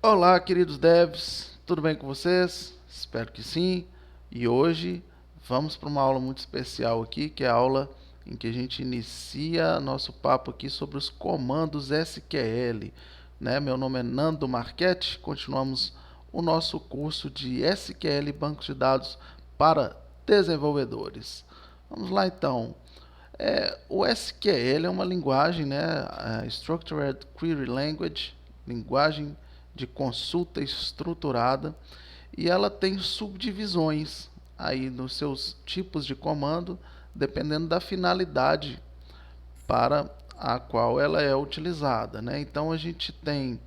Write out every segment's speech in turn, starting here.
Olá, queridos devs, tudo bem com vocês? Espero que sim. E hoje vamos para uma aula muito especial aqui, que é a aula em que a gente inicia nosso papo aqui sobre os comandos SQL, né? Meu nome é Nando Marchetti. Continuamos o nosso curso de SQL Banco de Dados para desenvolvedores. Vamos lá então. O SQL é uma linguagem, né, Structured Query Language, linguagem de consulta estruturada, e ela tem subdivisões aí nos seus tipos de comando, dependendo da finalidade para a qual ela é utilizada, né? Então a gente tem,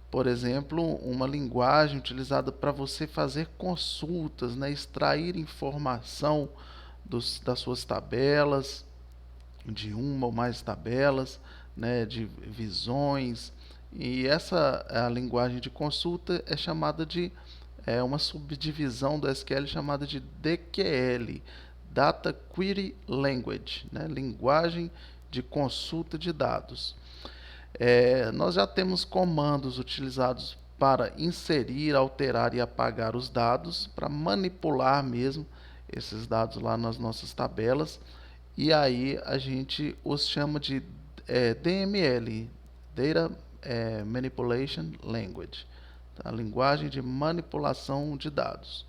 por exemplo, uma linguagem utilizada para você fazer consultas, né, extrair informação das suas tabelas, de uma ou mais tabelas, né, de visões. E essa a linguagem de consulta é chamada de uma subdivisão do SQL chamada de DQL, Data Query Language, né, linguagem de consulta de dados. Nós já temos comandos utilizados para inserir, alterar e apagar os dados, para manipular mesmo esses dados lá nas nossas tabelas. E aí a gente os chama de DML, Data Manipulation Language, tá? Linguagem de manipulação de dados.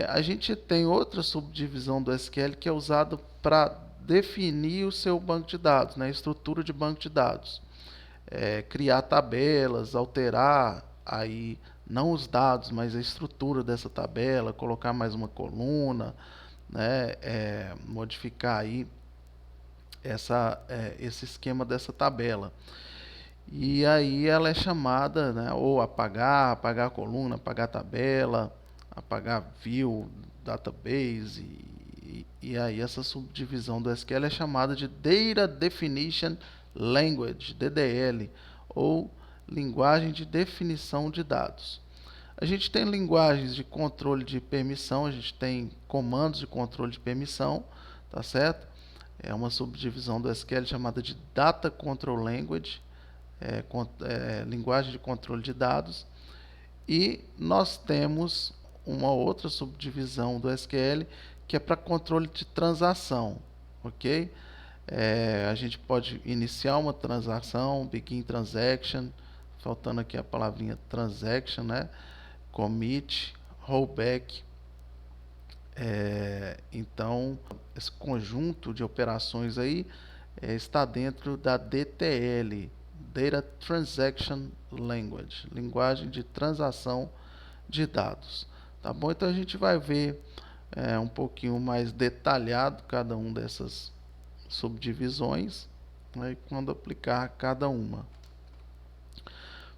A gente tem outra subdivisão do SQL que é usado para definir o seu banco de dados, né? A estrutura de banco de dados. Criar tabelas, alterar aí não os dados, mas a estrutura dessa tabela, colocar mais uma coluna, né? Modificar aí esse esquema dessa tabela. E aí ela é chamada, né, ou apagar a coluna, apagar a tabela, apagar view, database, e aí essa subdivisão do SQL é chamada de Data Definition Language, DDL, ou linguagem de definição de dados. A gente tem linguagens de controle de permissão, a gente tem comandos de controle de permissão, tá certo? É uma subdivisão do SQL chamada de Data Control Language, linguagem de controle de dados. E nós temos uma outra subdivisão do SQL que é para controle de transação, ok? A gente pode iniciar uma transação, begin transaction, faltando aqui a palavrinha transaction, né? Commit, rollback. Então, esse conjunto de operações aí está dentro da DTL, Data Transaction Language, linguagem de transação de dados. Tá bom? Então a gente vai ver um pouquinho mais detalhado cada uma dessas subdivisões, né, quando aplicar cada uma.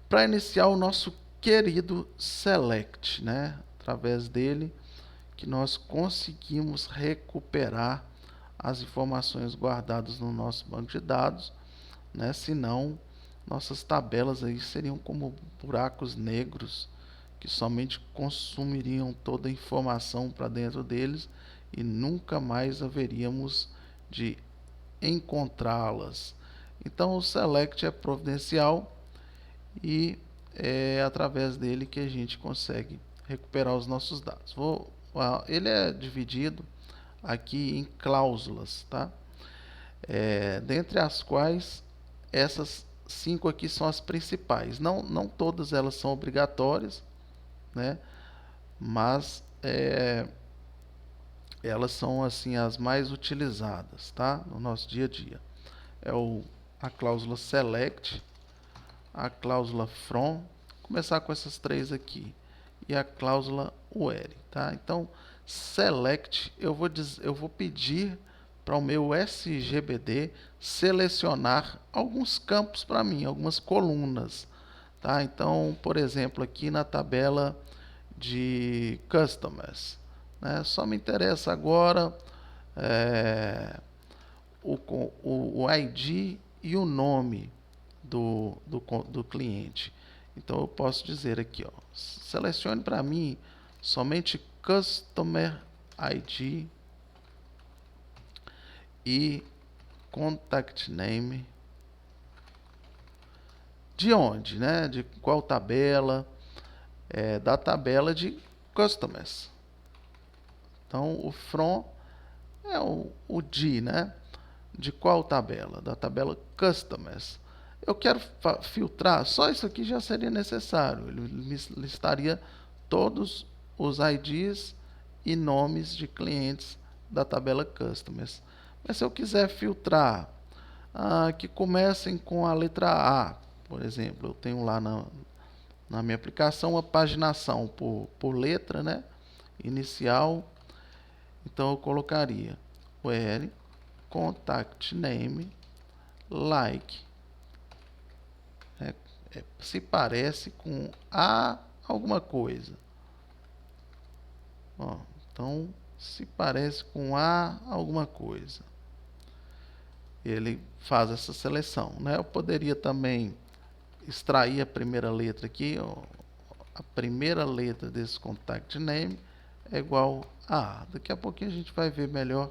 Para iniciar o nosso querido select, né, através dele que nós conseguimos recuperar as informações guardadas no nosso banco de dados, né? Senão nossas tabelas aí seriam como buracos negros que somente consumiriam toda a informação para dentro deles e nunca mais haveríamos de encontrá-las. Então o select é providencial e é através dele que a gente consegue recuperar os nossos dados. Ele é dividido aqui em cláusulas, tá? Dentre as quais essas 5 aqui são as principais. Não todas elas são obrigatórias, né? Mas elas são assim as mais utilizadas, tá? No nosso dia a dia. A cláusula select, a cláusula from, vou começar com essas três aqui, e a cláusula where, tá? Então, select, eu vou pedir para o meu SGBD selecionar alguns campos para mim, algumas colunas, tá? Então, por exemplo, aqui na tabela de customers, né? Só me interessa agora o ID e o nome do cliente. Então eu posso dizer aqui, ó, selecione para mim somente Customer ID e Contact Name De onde, né? De qual tabela? Da tabela de customers. Então, o from é o de, né? De qual tabela? Da tabela customers. Eu quero filtrar, só isso aqui já seria necessário. Ele me listaria todos os IDs e nomes de clientes da tabela customers. Mas se eu quiser filtrar que comecem com a letra A, por exemplo, eu tenho lá na minha aplicação uma paginação por letra, né? Inicial. Então eu colocaria where contact name like se parece com a alguma coisa. Ó, então se parece com a alguma coisa, ele faz essa seleção, né? Eu poderia também extrair a primeira letra aqui, ó, a primeira letra desse contact name é igual a. Daqui a pouquinho a gente vai ver melhor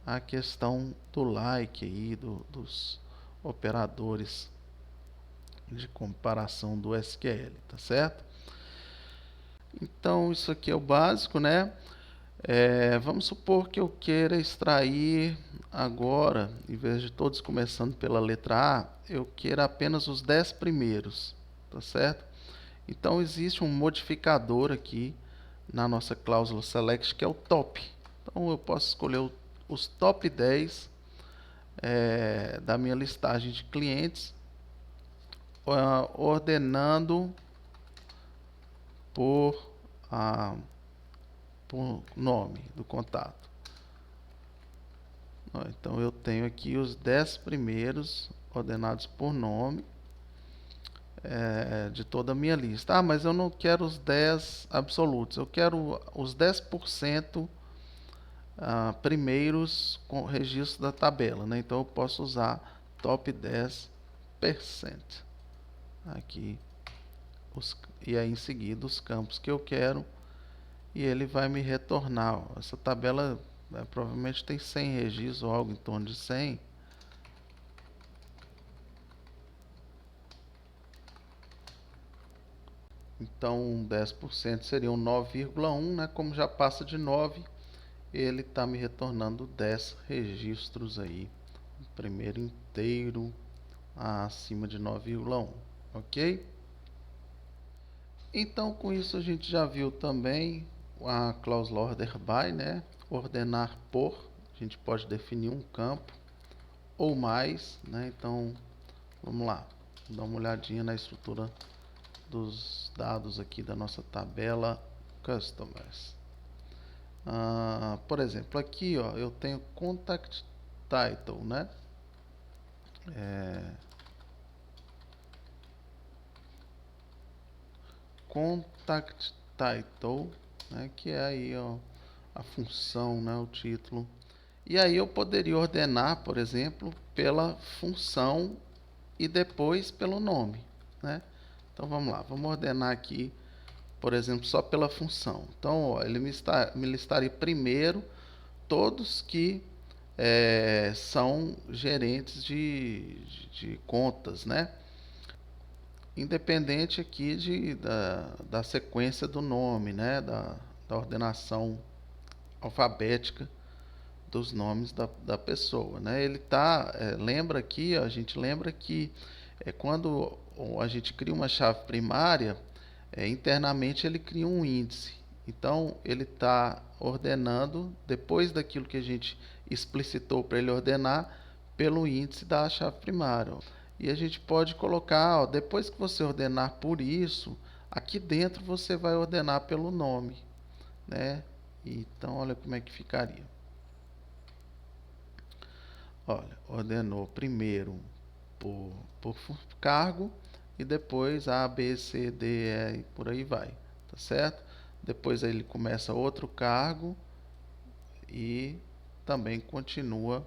a questão do like aí, dos operadores de comparação do SQL, tá certo? Então isso aqui é o básico, né? Vamos supor que eu queira extrair agora, em vez de todos começando pela letra A, eu queira apenas os 10 primeiros, tá certo? Então existe um modificador aqui na nossa cláusula select que é o top. Então eu posso escolher os top 10 da minha listagem de clientes, ordenando por nome do contato. Então eu tenho aqui os 10 primeiros ordenados por nome de toda a minha lista. Mas eu não quero os 10 absolutos, eu quero os 10% primeiros com registro da tabela, né? Então eu posso usar top 10% aqui, e aí em seguida os campos que eu quero, e ele vai me retornar. Essa tabela provavelmente tem 100 registros ou algo em torno de 100. Então 10% seria um 9,1, né? Como já passa de 9, ele está me retornando 10 registros aí, o primeiro inteiro acima de 9,1, ok? Então com isso a gente já viu também a cláusula order by, né? Ordenar por, a gente pode definir um campo ou mais, né? Então vamos lá, dar uma olhadinha na estrutura dos dados aqui da nossa tabela customers. Por exemplo, aqui ó, eu tenho contact title, né? Contact title, né? Que é aí ó, a função, né? O título. E aí eu poderia ordenar, por exemplo, pela função e depois pelo nome, né? Então vamos lá, vamos ordenar aqui, por exemplo, só pela função. Então ó, ele me listaria primeiro todos que são gerentes de contas, né? Independente aqui da sequência do nome, né? Da ordenação alfabética dos nomes da pessoa, né? Ele tá, lembra aqui, ó, a gente lembra que quando a gente cria uma chave primária, internamente ele cria um índice. Então ele está ordenando depois daquilo que a gente explicitou para ele ordenar pelo índice da chave primária. E a gente pode colocar, ó, depois que você ordenar por isso, aqui dentro você vai ordenar pelo nome, né? Então olha como é que ficaria. Olha, ordenou primeiro por cargo e depois A, B, C, D, E e por aí vai, tá certo? Depois ele começa outro cargo e também continua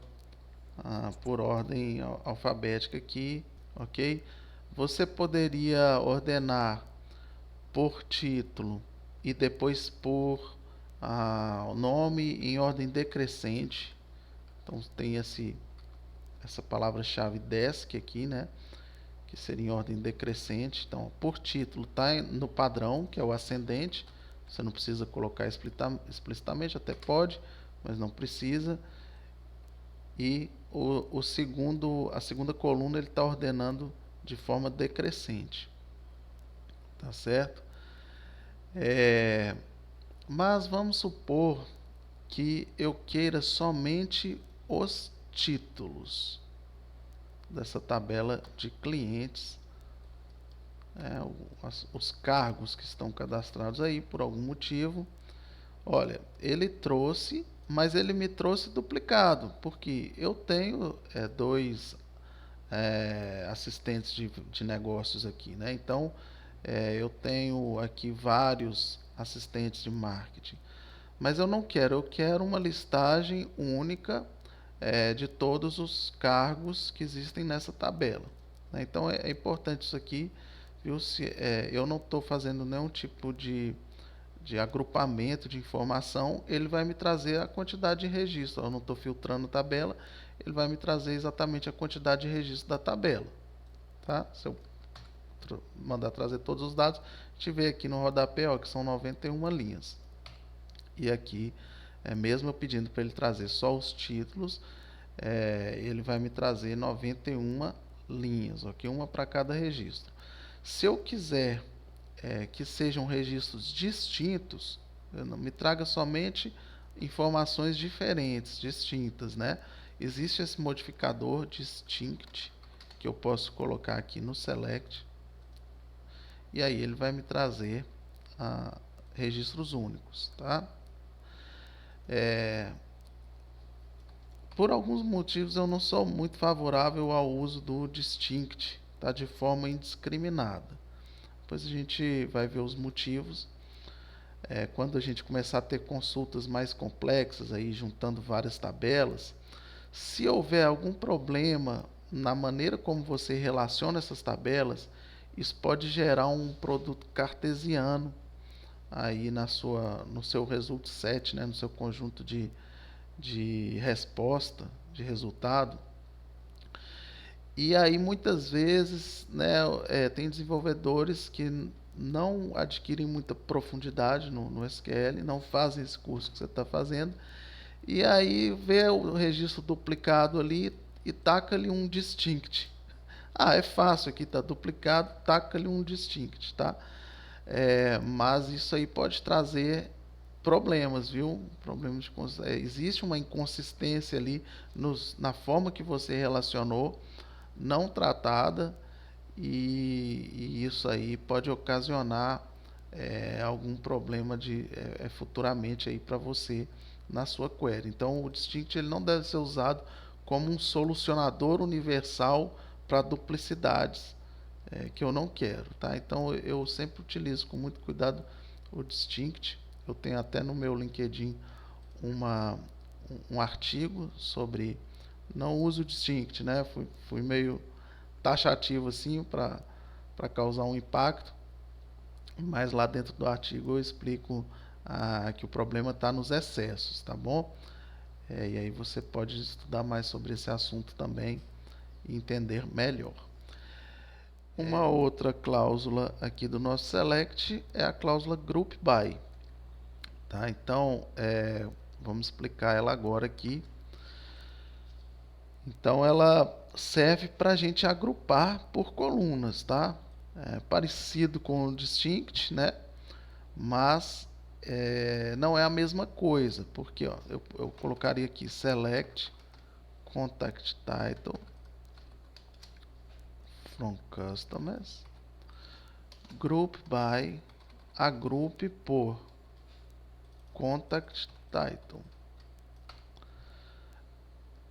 por ordem alfabética aqui, ok? Você poderia ordenar por título e depois por o nome em ordem decrescente. Então tem essa palavra-chave desk aqui, né? que seria em ordem decrescente. Então, por título, está no padrão, que é o ascendente. Você não precisa colocar explicitamente, até pode, mas não precisa. E a segunda coluna ele está ordenando de forma decrescente. Tá certo? Mas vamos supor que eu queira somente os títulos dessa tabela de clientes, os cargos que estão cadastrados aí por algum motivo. Olha, ele trouxe, mas ele me trouxe duplicado, porque eu tenho dois assistentes de negócios aqui, né? Então, eu tenho aqui vários assistentes de marketing, mas eu quero uma listagem única de todos os cargos que existem nessa tabela, né? Então, é importante isso aqui, viu? Eu não estou fazendo nenhum tipo de agrupamento de informação, ele vai me trazer a quantidade de registro. Eu não estou filtrando tabela, ele vai me trazer exatamente a quantidade de registro da tabela. Tá? Se eu mandar trazer todos os dados, a gente vê aqui no rodapé que são 91 linhas. E aqui, mesmo eu pedindo para ele trazer só os títulos, ele vai me trazer 91 linhas, ok? Uma para cada registro. Se eu quiser que sejam registros distintos, me traga somente informações diferentes, distintas, né? Existe esse modificador distinct que eu posso colocar aqui no select, e aí ele vai me trazer registros únicos, tá? Por alguns motivos eu não sou muito favorável ao uso do distinct, tá? De forma indiscriminada. Depois a gente vai ver os motivos. Quando a gente começar a ter consultas mais complexas, aí, juntando várias tabelas, se houver algum problema na maneira como você relaciona essas tabelas, isso pode gerar um produto cartesiano aí no seu result set, né, no seu conjunto de resposta, de resultado. E aí muitas vezes, né, tem desenvolvedores que não adquirem muita profundidade no SQL, não fazem esse curso que você está fazendo, e aí vê o registro duplicado ali e taca ali um distinct. É fácil, aqui está duplicado, taca ali um distinct, tá? Mas isso aí pode trazer problemas, viu? Existe uma inconsistência ali na forma que você relacionou, não tratada, e isso aí pode ocasionar algum problema futuramente aí para você na sua query. Então, o distinct ele não deve ser usado como um solucionador universal para duplicidades, que eu não quero, tá? Então, eu sempre utilizo com muito cuidado o distinct. Eu tenho até no meu LinkedIn um artigo sobre não uso distinct, né? Fui meio taxativo assim para causar um impacto, mas lá dentro do artigo eu explico que o problema está nos excessos, tá bom? E aí você pode estudar mais sobre esse assunto também e entender melhor. Uma outra cláusula aqui do nosso select é a cláusula group by, tá? Então, vamos explicar ela agora aqui. Então, ela serve para a gente agrupar por colunas, tá? Parecido com o distinct, né? Mas não é a mesma coisa, porque eu colocaria aqui select contact title from customers, group by, agrupe por contact title.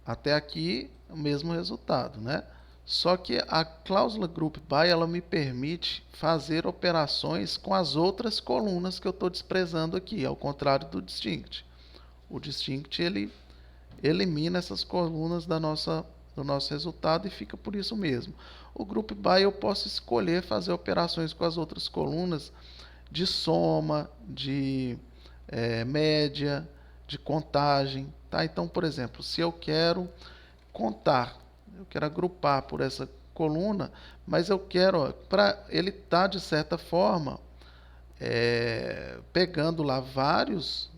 Até aqui o mesmo resultado, né? Só que a cláusula group by ela me permite fazer operações com as outras colunas que eu estou desprezando aqui, ao contrário do distinct. O distinct ele elimina essas colunas do nosso resultado e fica por isso mesmo. O group by eu posso escolher fazer operações com as outras colunas de soma, de média, de contagem, tá? Então, por exemplo, se eu quero contar, eu quero agrupar por essa coluna, mas eu quero, para ele estar de certa forma pegando lá vários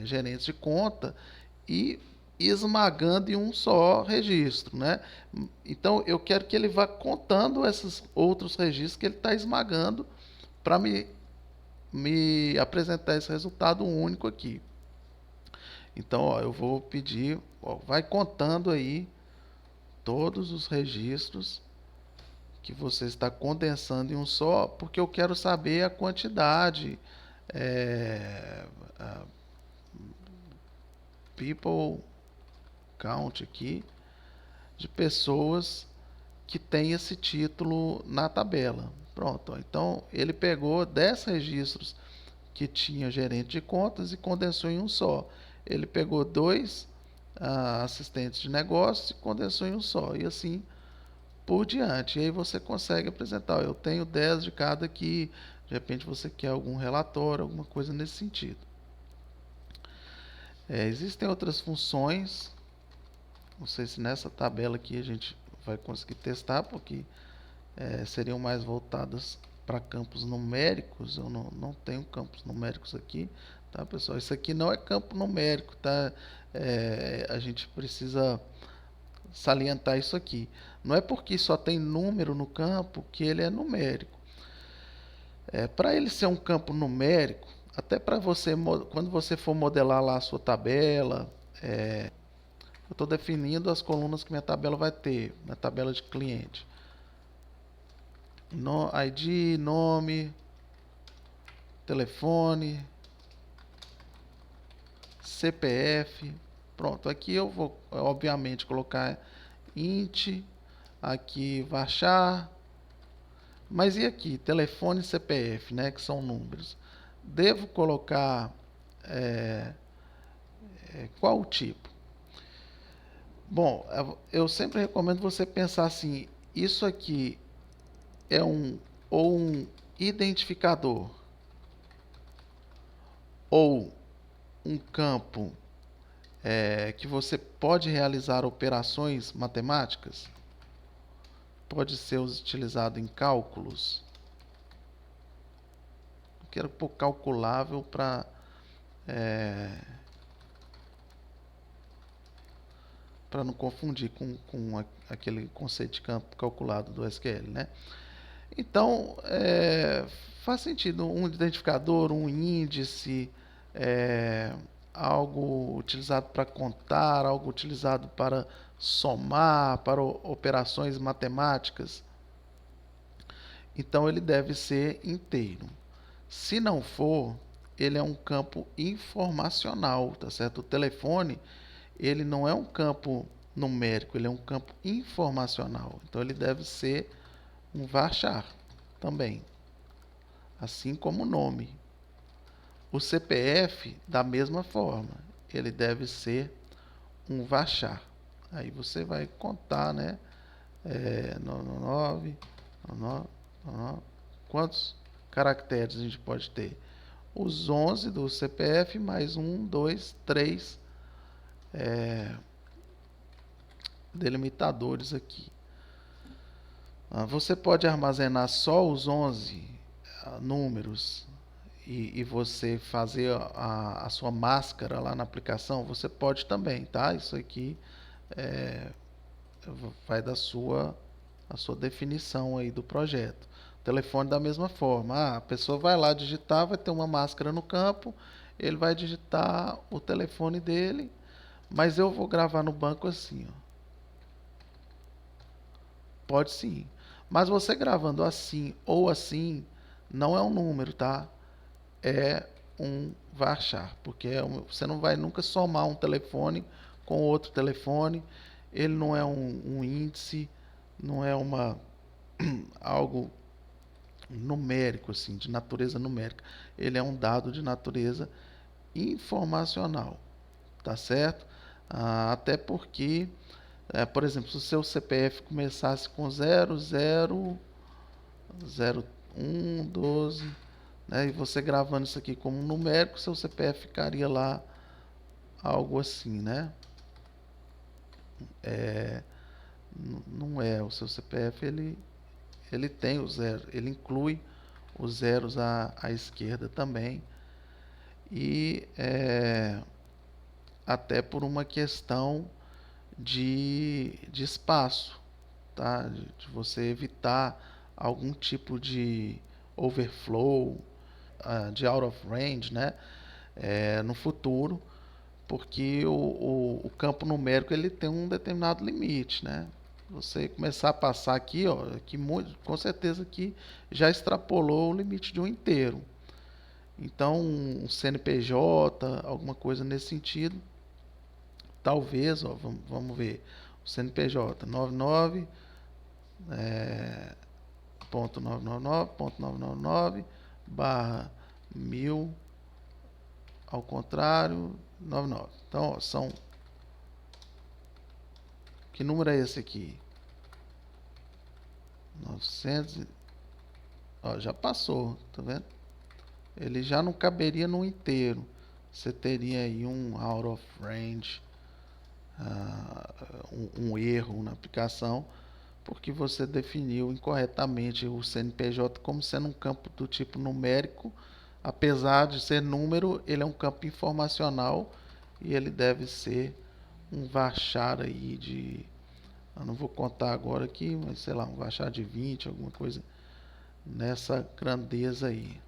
gerentes de conta e esmagando em um só registro, né? Então eu quero que ele vá contando esses outros registros que ele está esmagando para me apresentar esse resultado único aqui. Então, ó, eu vou pedir, ó, vai contando aí todos os registros que você está condensando em um só, porque eu quero saber a quantidade, é, a people count aqui, de pessoas que tem esse título na tabela. Pronto, então ele pegou 10 registros que tinha gerente de contas e condensou em um só. Ele pegou dois assistentes de negócio e condensou em um só. E assim por diante. E aí você consegue apresentar. Eu tenho 10 de cada aqui. De repente você quer algum relatório, alguma coisa nesse sentido. Existem outras funções. Não sei se nessa tabela aqui a gente vai conseguir testar, porque seriam mais voltadas para campos numéricos. Eu não tenho campos numéricos aqui, tá, pessoal? Isso aqui não é campo numérico, tá? A gente precisa salientar isso aqui. Não é porque só tem número no campo que ele é numérico. Para ele ser um campo numérico, até para você, quando você for modelar lá a sua tabela, eu estou definindo as colunas que minha tabela vai ter, na tabela de cliente. ID, nome, telefone, CPF. Pronto, aqui eu vou, obviamente, colocar int, aqui varchar, mas e aqui, telefone e CPF, né, que são números. Devo colocar qual o tipo? Bom, eu sempre recomendo você pensar assim, isso aqui é um identificador ou um campo que você pode realizar operações matemáticas, pode ser utilizado em cálculos. Eu quero pôr calculável para não confundir com aquele conceito de campo calculado do SQL, né? Então, faz sentido um identificador, um índice, algo utilizado para contar, algo utilizado para somar, para operações matemáticas. Então, ele deve ser inteiro. Se não for, ele é um campo informacional, tá certo? O telefone, ele não é um campo numérico, ele é um campo informacional. Então, ele deve ser um varchar também, assim como o nome. O CPF, da mesma forma, ele deve ser um varchar. Aí você vai contar, né? 99, quantos caracteres a gente pode ter? Os 11 do CPF mais 1, 2, 3 delimitadores aqui. Você pode armazenar só os 11 números e você fazer a sua máscara lá na aplicação? Você pode também, tá? Isso aqui vai da a sua definição aí do projeto. O telefone da mesma forma. A pessoa vai lá digitar, vai ter uma máscara no campo, ele vai digitar o telefone dele, mas eu vou gravar no banco assim, ó. Pode sim. Mas você gravando assim ou assim, não é um número, tá? É um varchar, porque você não vai nunca somar um telefone com outro telefone. Ele não é um índice, não é algo numérico, assim, de natureza numérica. Ele é um dado de natureza informacional, tá certo? Até porque, por exemplo, se o seu CPF começasse com 000112, né, e você gravando isso aqui como um numérico, seu CPF ficaria lá algo assim, né? Não é. O seu CPF ele tem o zero, ele inclui os zeros à esquerda também. E até por uma questão de espaço, tá? De você evitar algum tipo de overflow, de out of range, né? No futuro, porque o campo numérico ele tem um determinado limite, né? Você começar a passar aqui, ó, aqui com certeza aqui já extrapolou o limite de um inteiro. Então, um CNPJ, alguma coisa nesse sentido, talvez, ó, vamos ver, o CNPJ 99 ponto 999 barra 1000 ao contrário 99. Então, ó, que número é esse aqui? 900, ó, já passou, tá vendo? Ele já não caberia no inteiro. Você teria aí um out of range, um erro na aplicação, porque você definiu incorretamente o CNPJ como sendo um campo do tipo numérico. Apesar de ser número, ele é um campo informacional e ele deve ser um varchar aí de... Eu não vou contar agora aqui, mas sei lá, um varchar de 20, alguma coisa nessa grandeza aí.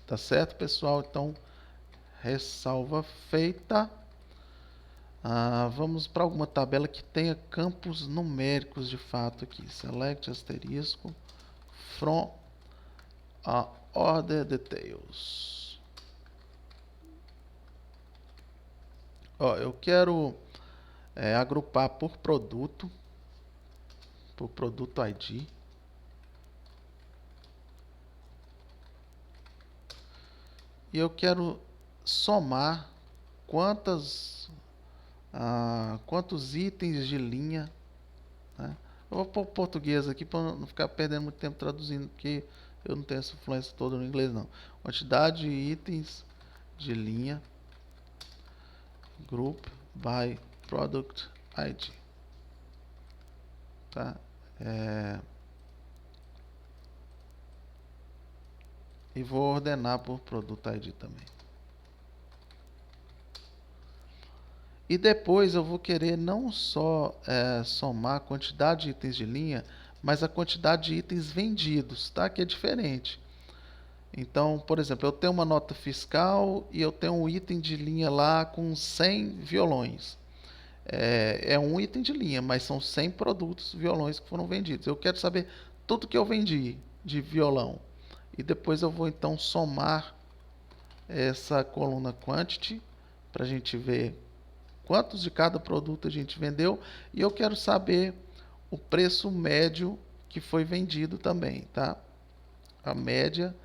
Tá certo, pessoal? Então, ressalva feita. Vamos para alguma tabela que tenha campos numéricos de fato aqui. Select asterisco from order details. Ó, eu quero agrupar por produto ID. E eu quero somar quantos itens de linha, né? Eu vou pôr português aqui para não ficar perdendo muito tempo traduzindo, porque eu não tenho essa influência toda no inglês não. Quantidade de itens de linha, group by product ID, tá? E vou ordenar por product ID também. E depois eu vou querer não só somar a quantidade de itens de linha, mas a quantidade de itens vendidos, tá? Que é diferente. Então, por exemplo, eu tenho uma nota fiscal e eu tenho um item de linha lá com 100 violões. É um item de linha, mas são 100 produtos, violões que foram vendidos. Eu quero saber tudo que eu vendi de violão. E depois eu vou então somar essa coluna quantity para a gente ver quantos de cada produto a gente vendeu. E eu quero saber o preço médio que foi vendido também, tá? A média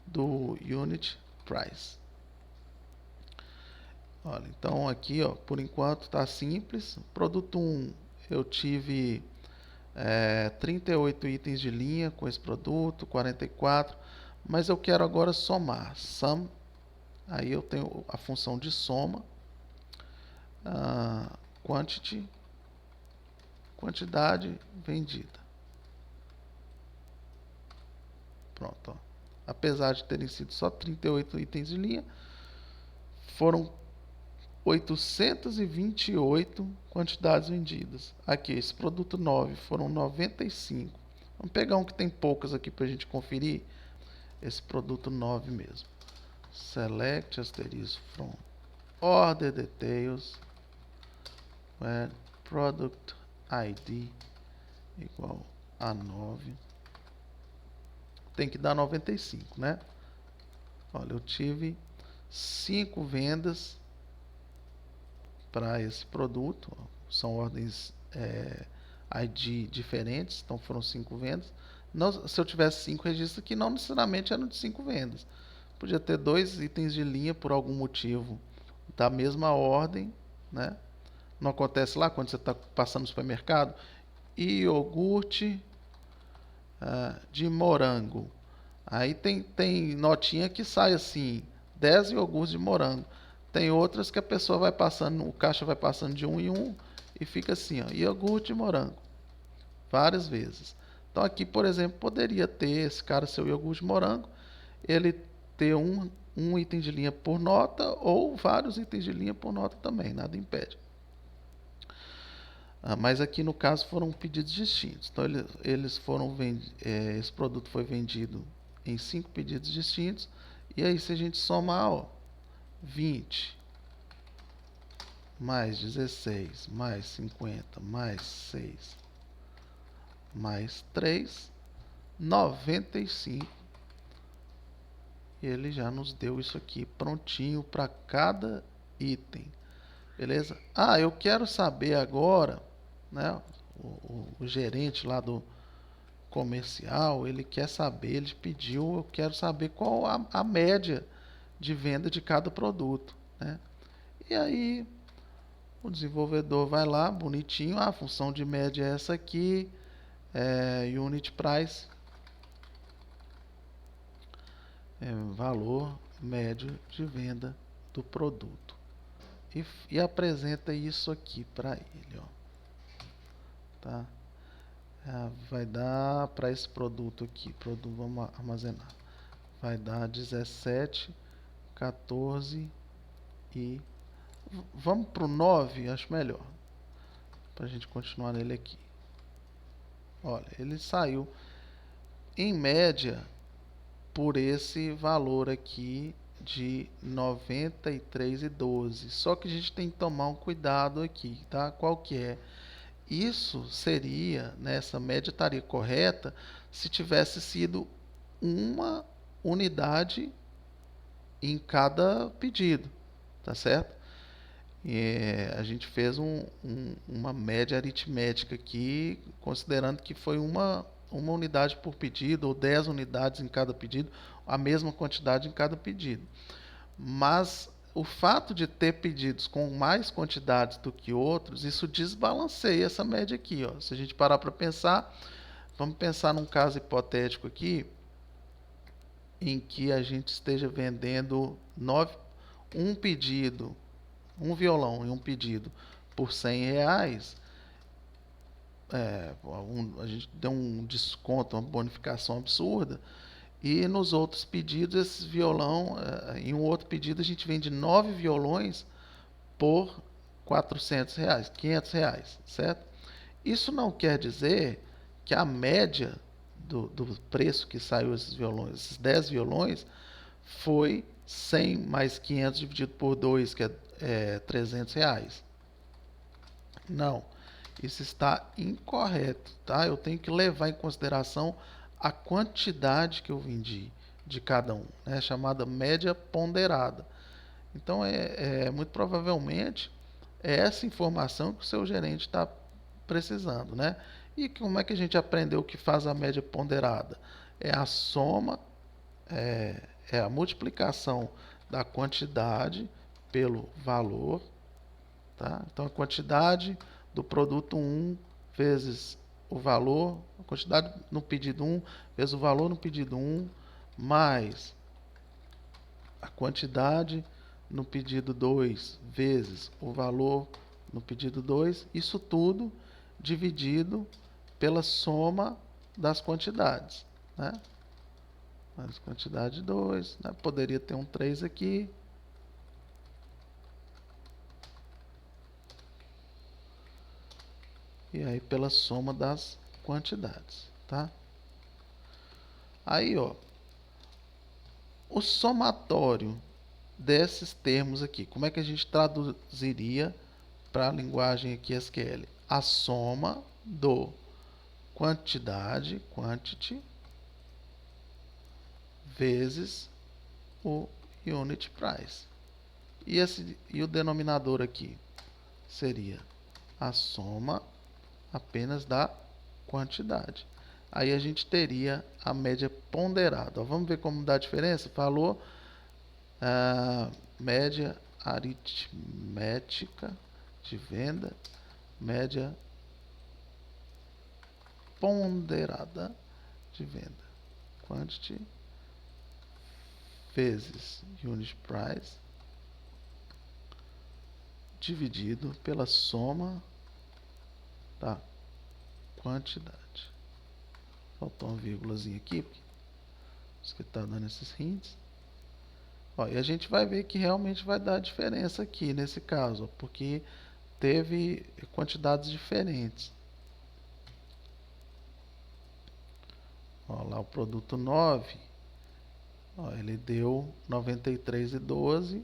do unit price. Olha, então aqui, ó, por enquanto tá simples. Produto 1, eu tive 38 itens de linha com esse produto, 44, mas eu quero agora somar. Sum, aí eu tenho a função de soma, quantity, quantidade vendida. Pronto, ó. Apesar de terem sido só 38 itens de linha, foram 828 quantidades vendidas. Aqui, esse produto 9 foram 95. Vamos pegar um que tem poucas aqui para a gente conferir. Esse produto 9 mesmo. Select asterisco from order details where product ID igual a 9. Tem que dar 95, né? Olha, eu tive 5 vendas para esse produto. São ordens ID diferentes, então foram 5 vendas. Não, se eu tivesse 5 registros aqui, não necessariamente eram de 5 vendas. Podia ter 2 itens de linha por algum motivo da mesma ordem, né? Não acontece lá quando você está passando no supermercado? Iogurte de morango. Aí tem notinha que sai assim, 10 iogurtes de morango. Tem outras que a pessoa vai passando, o caixa vai passando de um em um e fica assim, ó, iogurte e morango, várias vezes. Então aqui, por exemplo, poderia ter esse cara, seu iogurte de morango, ele ter um item de linha por nota ou vários itens de linha por nota também, nada impede. Mas aqui no caso foram pedidos distintos. Então eles foram esse produto foi vendido em 5 pedidos distintos. E aí se a gente somar, ó, 20 mais 16 mais 50 mais 6 mais 3, 95. E ele já nos deu isso aqui prontinho para cada item. Beleza? Eu quero saber agora, né? O gerente lá do comercial, ele quer saber, ele pediu, eu quero saber qual a média de venda de cada produto, né? E aí o desenvolvedor vai lá, bonitinho, a função de média é essa aqui, unit price, valor médio de venda do produto. E apresenta isso aqui para ele, ó. Tá? Vai dar para esse produto aqui, vamos armazenar, vai dar 17, 14 e vamos para o 9, acho melhor, para a gente continuar nele aqui. Olha, ele saiu em média por esse valor aqui de 93,12. Só que a gente tem que tomar um cuidado aqui, tá? Qual que é? Isso seria, né, essa média estaria correta se tivesse sido uma unidade em cada pedido, tá certo? A gente fez uma média aritmética aqui, considerando que foi uma unidade por pedido, ou 10 unidades em cada pedido, a mesma quantidade em cada pedido. Mas o fato de ter pedidos com mais quantidades do que outros, isso desbalanceia essa média aqui, ó. Se a gente parar para pensar, vamos pensar num caso hipotético aqui, em que a gente esteja vendendo um pedido, um violão e um pedido por R$ 100, a gente deu um desconto, uma bonificação absurda, e nos outros pedidos, esse violão, em um outro pedido, a gente vende 9 violões por R$ 400, R$ 500, certo? Isso não quer dizer que a média do preço que saiu esses violões, esses 10 violões, foi 100 mais 500 dividido por 2, que é R$ 300. Não, isso está incorreto, tá? Eu tenho que levar em consideração a quantidade que eu vendi de cada um, né? Chamada média ponderada. Então, muito provavelmente é essa informação que o seu gerente está precisando, né? E como é que a gente aprendeu que faz a média ponderada? É a soma, é a multiplicação da quantidade pelo valor, tá? Então, a quantidade do produto 1 vezes o valor, a quantidade no pedido 1 vezes o valor no pedido 1, mais a quantidade no pedido 2 vezes o valor no pedido 2, isso tudo dividido pela soma das quantidades, né? Mas quantidade 2, né? Poderia ter um 3 aqui. E aí pela soma das quantidades, tá? Aí, ó, o somatório desses termos aqui, como é que a gente traduziria para a linguagem aqui SQL? A soma do quantidade, quantity, vezes o unit price. E o denominador aqui seria a soma apenas da quantidade. Aí a gente teria a média ponderada. Vamos ver como dá a diferença? Falou média aritmética de venda, média ponderada de venda. Quantity vezes unit price dividido pela soma tá? Quantidade. Faltou uma vírgulazinha aqui, porque isso que está dando esses hints. Ó, e a gente vai ver que realmente vai dar diferença aqui nesse caso, ó, porque teve quantidades diferentes. Ó, lá o produto 9, ó, ele deu 93,12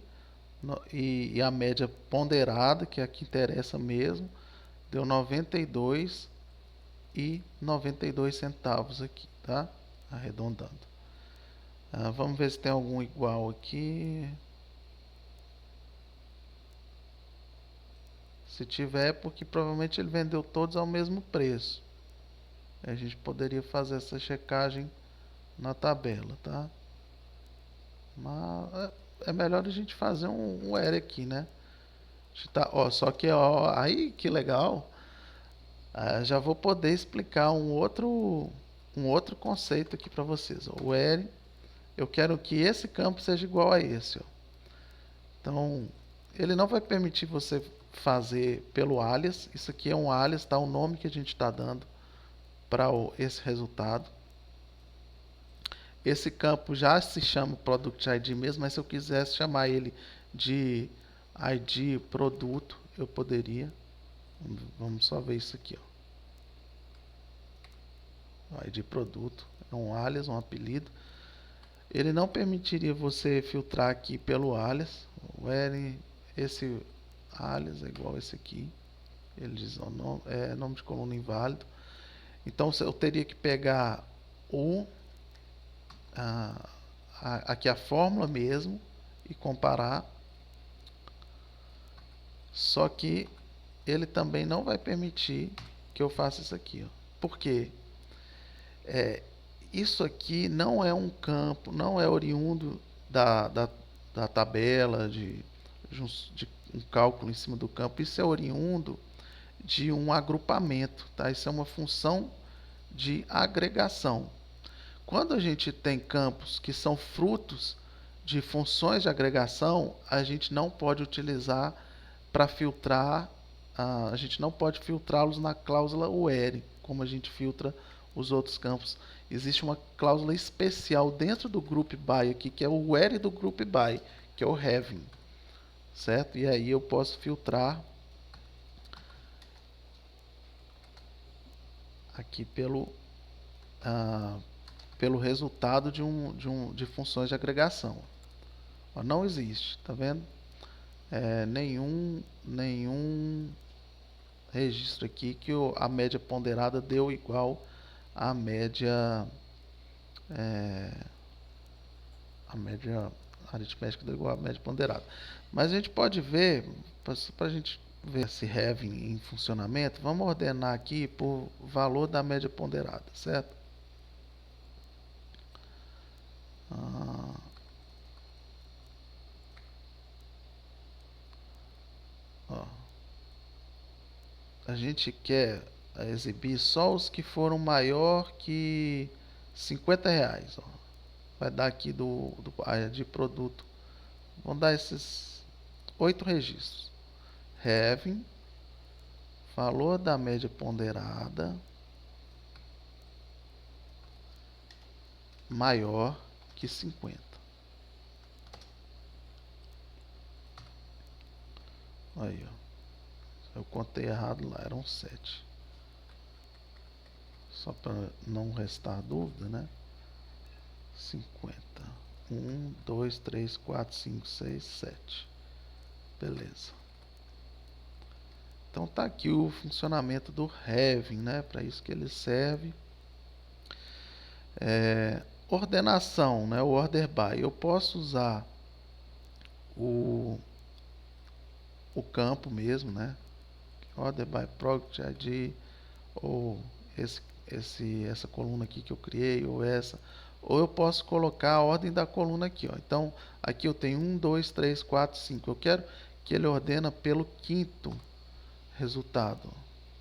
e a média ponderada, que é a que interessa mesmo, deu 92,92 centavos aqui, tá? Arredondando. Vamos ver se tem algum igual aqui. Se tiver, é porque provavelmente ele vendeu todos ao mesmo preço. A gente poderia fazer essa checagem na tabela, tá? Mas é melhor a gente fazer um ERE aqui, né? Tá, ó, só que ó, aí que legal. Já vou poder explicar um outro conceito aqui para vocês. Ó. O ERE, eu quero que esse campo seja igual a esse. Ó. Então, ele não vai permitir você fazer pelo alias. Isso aqui é um alias, tá? O nome que a gente está dando para esse resultado. Esse campo já se chama Product ID mesmo, mas se eu quisesse chamar ele de ID produto, eu poderia. Vamos só ver isso aqui. Ó. ID produto é um alias, um apelido. Ele não permitiria você filtrar aqui pelo alias. Esse alias é igual a esse aqui. Ele diz nome de coluna inválido. Então eu teria que pegar aqui a fórmula mesmo e comparar. Só que ele também não vai permitir que eu faça isso aqui. Ó. Por quê? Isso aqui não é um campo, não é oriundo da tabela de um cálculo em cima do campo. Isso é oriundo de um agrupamento, tá? Isso é uma função de agregação. Quando a gente tem campos que são frutos de funções de agregação, a gente não pode utilizar para filtrar, a gente não pode filtrá-los na cláusula where, como a gente filtra os outros campos. Existe uma cláusula especial dentro do group by aqui, que é o where do group by, que é o having, certo? E aí eu posso filtrar aqui pelo resultado de funções de agregação. Ó, não existe, tá vendo? Nenhum registro aqui que a média ponderada deu igual à média aritmética deu igual à média ponderada. Mas a gente pode ver, para a gente ver esse having em funcionamento, vamos ordenar aqui por valor da média ponderada, certo? A gente quer exibir só os que foram maior que R$ 50. Ó. Vai dar aqui área de produto. Vão dar esses 8 registros. Having, valor da média ponderada, maior que 50. Aí, ó. Eu contei errado lá, eram 7. Só para não restar dúvida, né? 50. 1, 2, 3, 4, 5, 6, 7. Beleza. Então tá aqui o funcionamento do having, né? Para isso que ele serve. Ordenação, né? O order by. Eu posso usar o campo mesmo, né? Order by product ID, ou essa coluna aqui que eu criei, ou essa. Ou eu posso colocar a ordem da coluna aqui, ó. Então, aqui eu tenho 1, 2, 3, 4, 5. Eu quero que ele ordena pelo quinto resultado.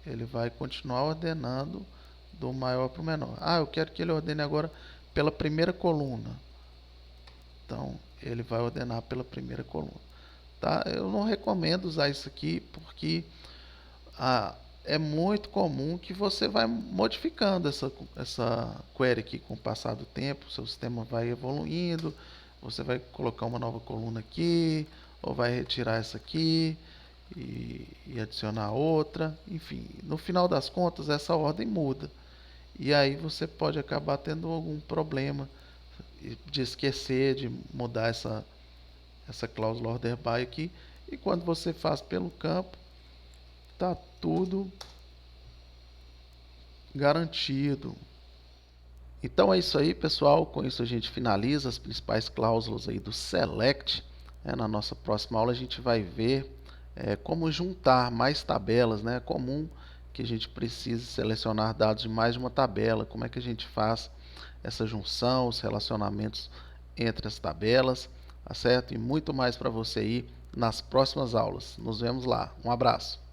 Ele vai continuar ordenando do maior para o menor. Eu quero que ele ordene agora pela primeira coluna. Então, ele vai ordenar pela primeira coluna. Tá? Eu não recomendo usar isso aqui, porque é muito comum que você vai modificando essa query aqui com o passar do tempo, o seu sistema vai evoluindo, você vai colocar uma nova coluna aqui, ou vai retirar essa aqui e adicionar outra, enfim, no final das contas essa ordem muda. E aí você pode acabar tendo algum problema de esquecer de mudar essa cláusula order by aqui, e quando você faz pelo campo, tá tudo garantido. Então é isso aí, pessoal. Com isso a gente finaliza as principais cláusulas aí do select. Na nossa próxima aula a gente vai ver como juntar mais tabelas, né? É comum que a gente precise selecionar dados de mais de uma tabela. Como é que a gente faz essa junção, os relacionamentos entre as tabelas, tá certo? E muito mais para você aí nas próximas aulas. Nos vemos lá. Um abraço.